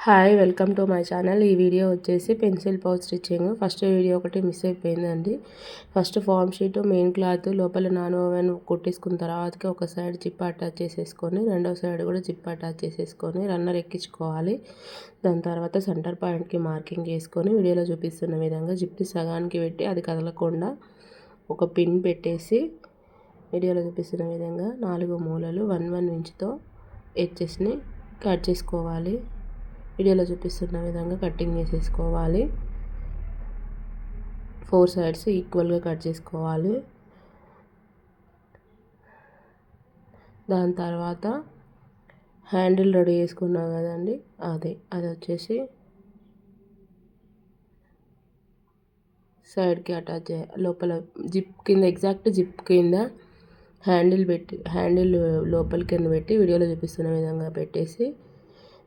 Hi welcome to my channel. ఈ video వచ్చేసి pencil pouch stitching. First video ఒకటి miss అయిపోయిందండి. First foam sheet main cloth లోపల non oven కుట్టేసుకున్న తర్వాతకి ఒక సైడ్ జిప్ అటాచ్ చేసేసుకొని రెండో సైడ్ కూడా జిప్ అటాచ్ చేసేసుకొని రన్నర్ ఎక్కించుకోవాలి. దాని తర్వాత సెంటర్ పాయింట్కి మార్కింగ్ చేసుకొని వీడియోలో చూపిస్తున్న విధంగా జిప్ని సగానికి పెట్టి అది కదలకుండా ఒక పిన్ పెట్టేసి వీడియోలో చూపిస్తున్న విధంగా 4 మూలలు 1 ఇంచుతో ఎడ్జెస్ని కట్ చేసుకోవాలి. వీడియోలో చూపిస్తున్న విధంగా కటింగ్ చేసేసుకోవాలి. 4 సైడ్స్ ఈక్వల్గా కట్ చేసుకోవాలి. దాని తర్వాత హ్యాండిల్ రెడీ చేసుకున్నాం కదండి, అది వచ్చేసి సైడ్కి అటాచ్ చేయాలి. లోపల జిప్ కింద ఎగ్జాక్ట్ జిప్ కింద హ్యాండిల్ లోపల కింద పెట్టి వీడియోలో చూపిస్తున్న విధంగా పెట్టేసి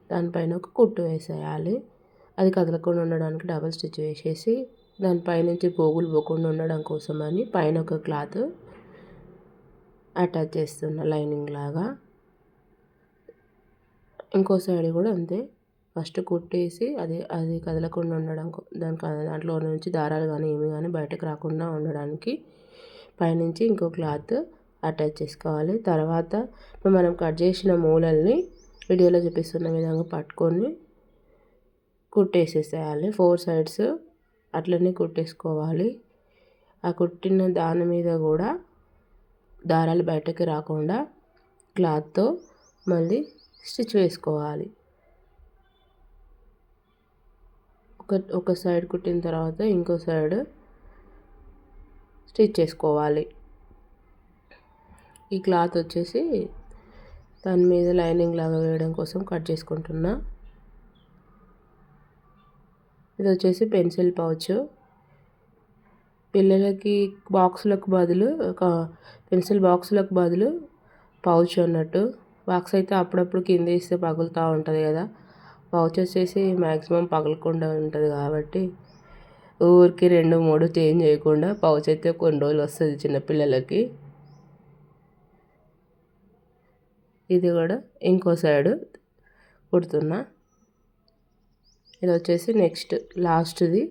దానిపైన ఒక కుట్టు వేసేయాలి. అది కదలకుండా ఉండడానికి డబల్ స్టిచ్ వేసేసి దానిపైనుంచి పోగులు పోకుండా ఉండడం కోసమని పైన ఒక క్లాత్ అటాచ్ చేస్తున్నా లైనింగ్ లాగా. ఇంకో సైడ్ కూడా అంతే, ఫస్ట్ కుట్టేసి అది కదలకుండా ఉండడం దాంట్లో నుంచి దారాలు కానీ ఏమి కానీ బయటకు రాకుండా ఉండడానికి పైనుంచి ఇంకో క్లాత్ అటాచ్ చేసుకోవాలి. తర్వాత మనం కట్ చేసిన మూలల్ని వీడియోలో చూపిస్తున్న విధంగా పట్టుకొని కుట్టేసేసేయాలి. 4 సైడ్స్ అట్లనే కుట్టేసుకోవాలి. ఆ కుట్టిన దాని మీద కూడా దారాలు బయటకి రాకుండా క్లాత్తో మళ్ళీ వేసుకోవాలి. ఒక సైడ్ కుట్టిన తర్వాత ఇంకో సైడ్ స్టిచ్ చేసుకోవాలి. ఈ క్లాత్ వచ్చేసి దాని మీద లైనింగ్ లాగా వేయడం కోసం కట్ చేసుకుంటున్నా. ఇది వచ్చేసి పెన్సిల్ పౌచ్. పిల్లలకి బాక్సులకు బదులు పెన్సిల్ బాక్సులకు బదులు పౌచ్ అన్నట్టు. బాక్స్ అయితే అప్పుడప్పుడు కింద వేస్తే పగులుతూ ఉంటుంది కదా, పౌచ్ వచ్చేసి మ్యాక్సిమం పగలకుండా ఉంటుంది కాబట్టి ఊరికి 2-3 చేంజ్ చేయకుండా పౌచ్ అయితే కొన్ని రోజులు వస్తుంది చిన్నపిల్లలకి. ఇది కూడా ఇంకో సైడ్ కుడుతున్నా. ఇది వచ్చేసి నెక్స్ట్ లాస్ట్ది.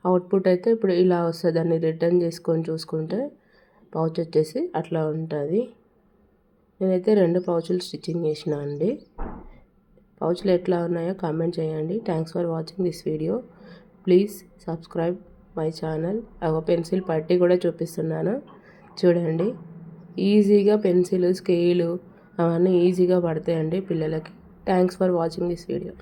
అవుట్పుట్ అయితే ఇప్పుడు ఇలా వస్తుంది. దాన్ని రిటర్న్ చేసుకొని చూసుకుంటే పౌచ్ వచ్చేసి అట్లా ఉంటుంది. నేనైతే 2 పౌచులు స్టిచ్చింగ్ చేసిన అండి. పౌచ్లు ఎట్లా ఉన్నాయో కామెంట్ చేయండి. Thanks for watching this video. Please subscribe my channel. Pencil పట్టి కూడా చూపిస్తున్నాను చూడండి. ఈజీగా పెన్సిల్ స్కేలు అవన్నీ ఈజీగా పడతాయండి పిల్లలకి. Thanks for watching this video.